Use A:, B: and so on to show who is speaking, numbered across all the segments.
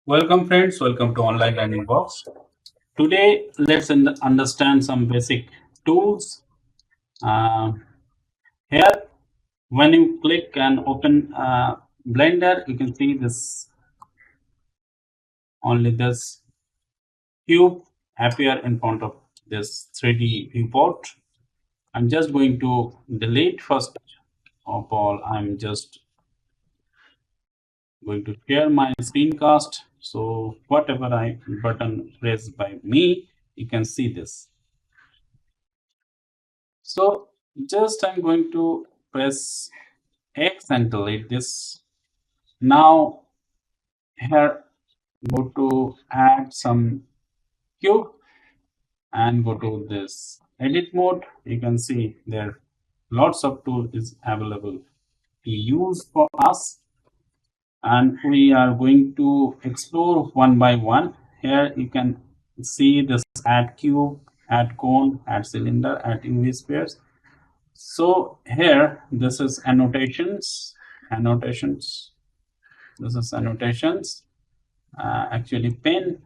A: Welcome friends, welcome to Online Learning Box. Today let's understand some basic tools. Uh, Here when you click and open Blender, you can see this cube appear in front of this 3D viewport. I'm just going to delete first of all. I'm just going to share my screencast. So whatever I button pressed by me, you can see this. So just I'm going to press X and delete this. Now here go to add some cube and go to this edit mode. You can see there lots of tool is available to use for us, and we are going to explore one by one. Here you can see this add cube, add cone, add cylinder, add UV spheres. So here this is annotations. This is annotations. Actually pen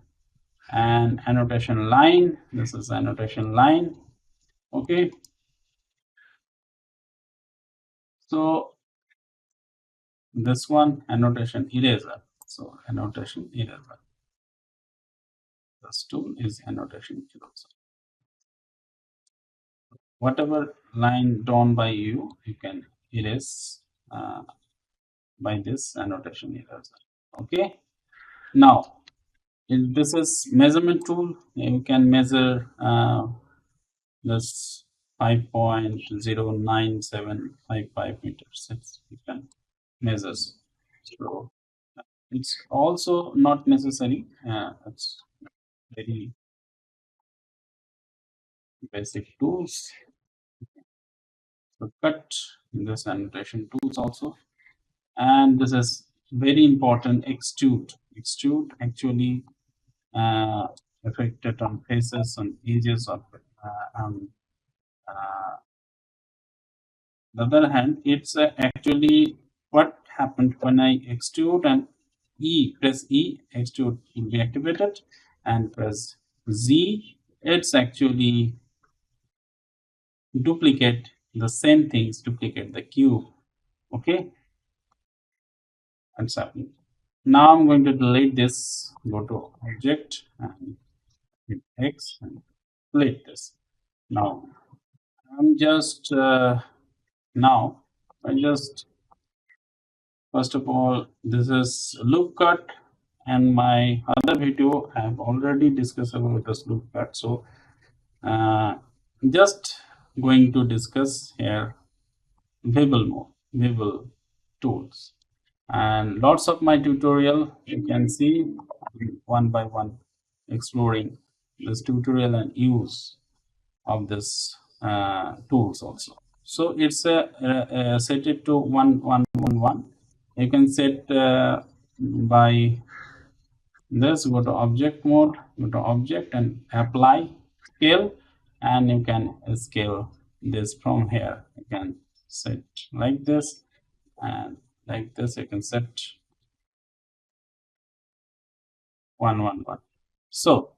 A: and annotation line. This is annotation line. Okay. So this one annotation eraser. So annotation eraser. This tool is annotation eraser. Whatever line drawn by you, you can erase by this annotation eraser. Okay. Now this is measurement tool. You can measure this 5.09755 meters. You can measure. So it's also not necessary. It's very basic tools. So cut this annotation tools also, and this is very important. Extrude. Extrude actually uh, affected on faces, on edges of uh, the other hand, it's actually what happened when I extrude and press E, extrude will be activated, and press Z, it's actually duplicate the same things, duplicate the cube. Okay, that's happening. Now I'm going to delete this, go to object and hit X and delete this. Now I'm just now I just first of all, this is loop cut, and my other video I have already discussed about this loop cut. So uh, just going to discuss here Bevel tools, and lots of my tutorial you can see one by one exploring this tutorial and use of this tools also. So it's set it to 1111. You can set by this, go to object mode, go to object and apply scale, and you can scale this from here. You can set like this, and like this you can set 111. So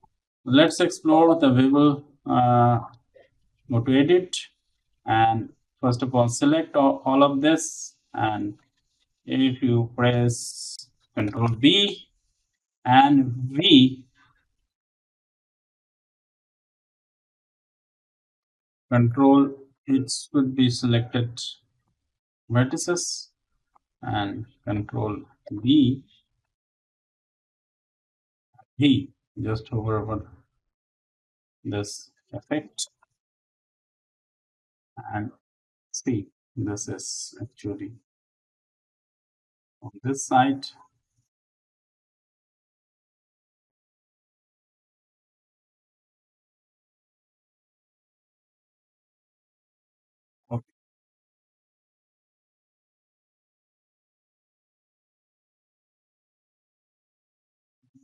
A: let's explore the Bevel. Go to edit, and first of all select all of this, and if you press Control B and V, control, it should be selected vertices, and Control V, just hover over this effect and see this is actually on this side. Okay,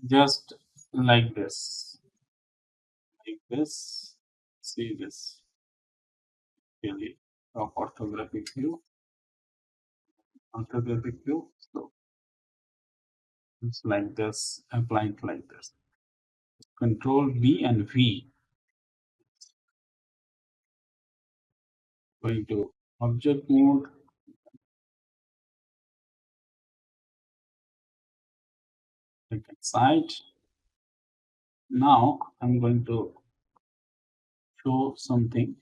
A: just like this, like this. See this really orthographic view, orthographic view. So It's like this, apply it like this. Control V and V. Going to object mode, click inside. Now I'm going to show something.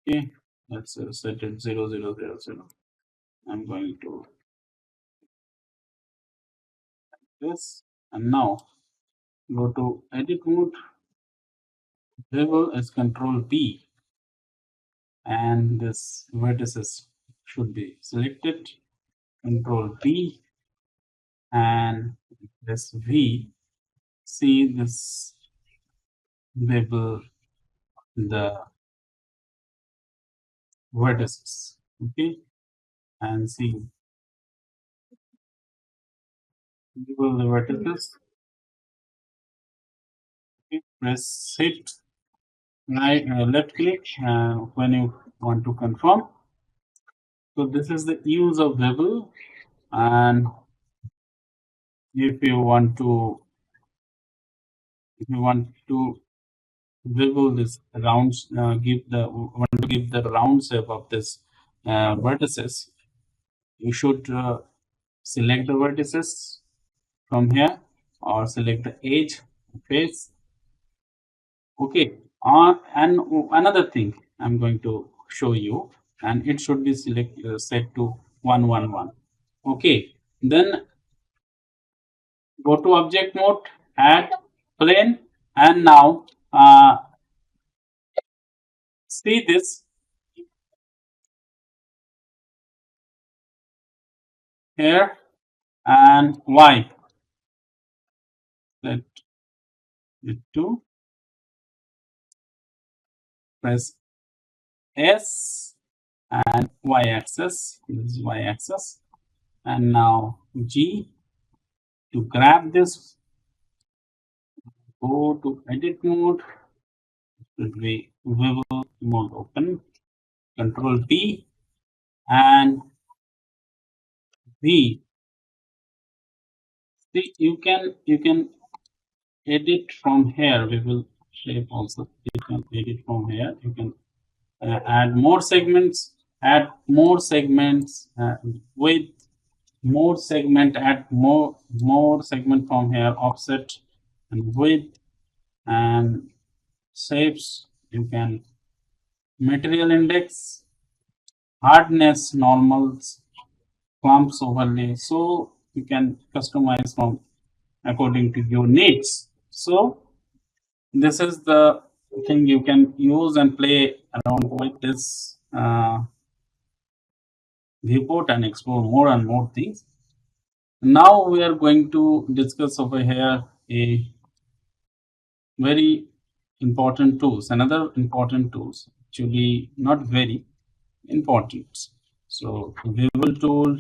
A: Okay, let's set it 0, 0, 0, 0. I'm going to this, and now go to edit mode. Bevel is Control B, and this vertices should be selected. Control B, and this V. See this bevel the vertices. Okay, and see bevel the vertices. Okay, press hit right left click when you want to confirm. So this is the use of bevel, and if you want to bevel this rounds, want to give the round shape of this vertices, you should select the vertices from here or select the edge face. Okay, and another thing I'm going to show you, and it should be set to 111. Okay, then go to object mode, add plane, and now see this here and Y. Let it to press S and Y axis. This is Y axis, and now G to grab this. Go to edit mode. Should be Bevel mode open. Control P and V. See, you can edit from here. We will shape also. You can edit from here. You can add more segments. Add more segments with more segment. Add more segment from here. Offset and width and shapes. You can material index, hardness, normals, clumps overlay. So you can customize from according to your needs. So this is the thing you can use and play around with this viewport and explore more and more things. Now we are going to discuss over here a very important tools, another important tools, actually not very important. So Bevel tool,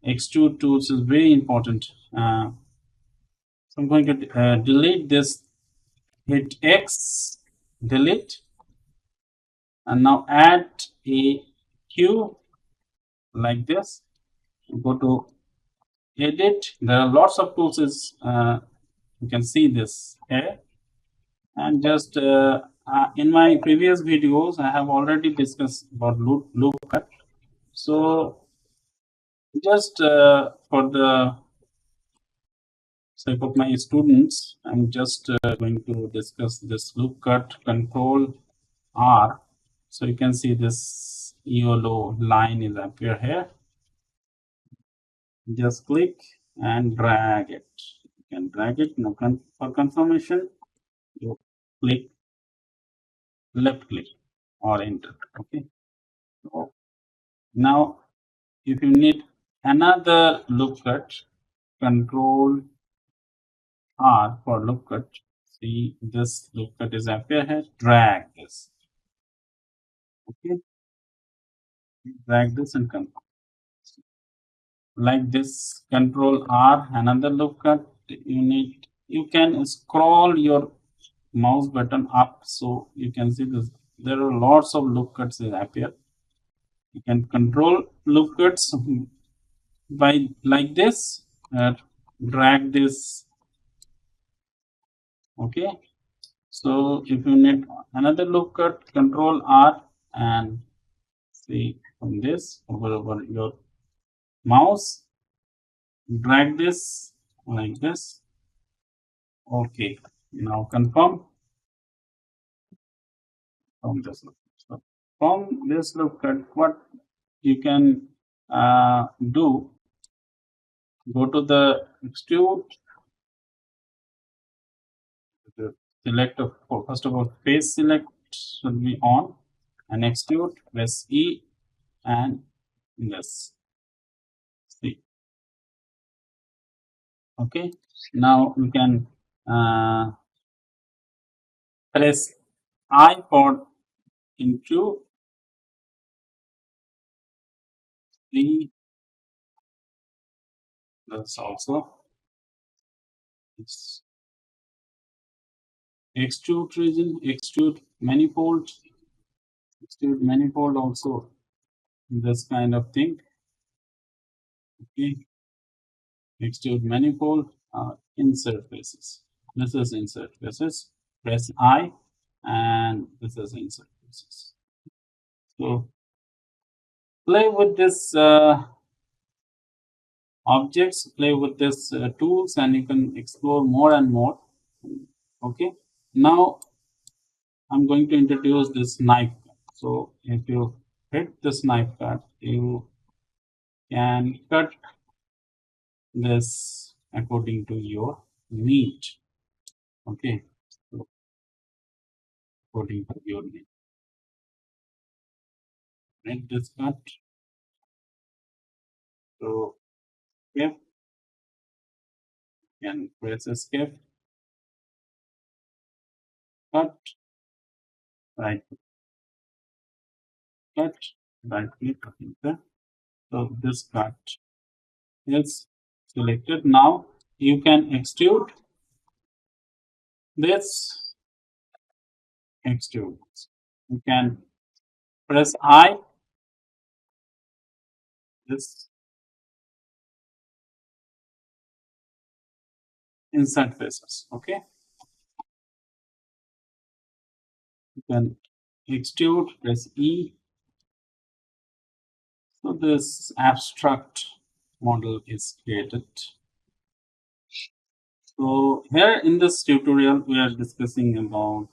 A: extrude tools is very important. So I'm going to delete this, hit X, delete, and now add a Q like this. Go to edit. There are lots of tools. You can see this here, and just in my previous videos, I have already discussed about loop cut. So just for the sake of my students, I'm just going to discuss this loop cut. Control R. So you can see this yellow line is appear here. Just click and drag it. You can drag it. Now for confirmation, you click left click or enter. Okay. So now if you need another loop cut, control R for loop cut. See this loop cut is appear here. Drag this. Okay. Drag this and come like this. Control R. Another loop cut. You can scroll your mouse button up, so you can see this. There are lots of loop cuts that appear. You can control loop cuts by like this, drag this. Okay, so if you need another loop cut, control R and see from this over your mouse, drag this like this. Okay, now confirm from this loop. So from this loop cut, what you can do, go to the extrude, select first of all face select should be on, and extrude, press E and this. See, okay. Now you can uh, press I for into the this also. It's extrude region, extrude manifold also this kind of thing. Okay, extrude manifold, insert faces. This is insert faces. Press I, and this is insert faces. So play with this objects, play with this tools, and you can explore more and more. Okay, now I'm going to introduce this knife. So if you hit this knife cut, you can cut this according to your need. Okay, so according to your need, hit this cut. So escape, can press escape, cut, right, cut, right click, enter. So this cut is selected. Now you can extrude this, extrude. You can press I, this insert faces. Okay, you can extrude, press E. So this abstract model is created. So here in this tutorial, we are discussing about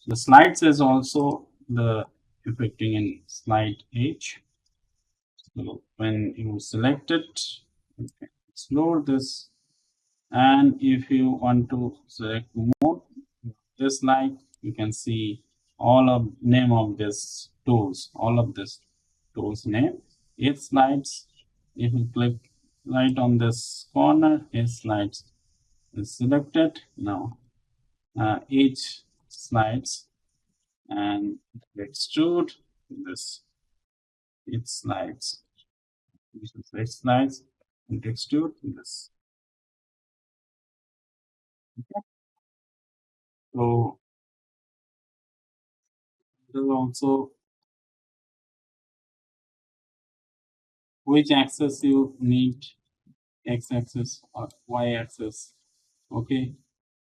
A: the slides is also the affecting in slide H. So when you select it, you can explore this, and if you want to select more this slide, you can see all of name of this tools, all of this tools name. Each slides, if you click right on this corner, each slides is selected. Now each slides and extrude this, each slides, this is each slides and extrude this. Okay. So there also which axis you need, x axis or y axis. Okay,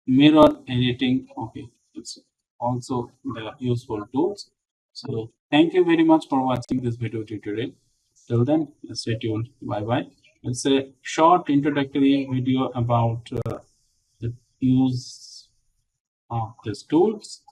A: mirror editing. Okay, it's also the useful tools. So thank you very much for watching this video tutorial. Till then, stay tuned. Bye bye. It's a short introductory video about the use of these tools.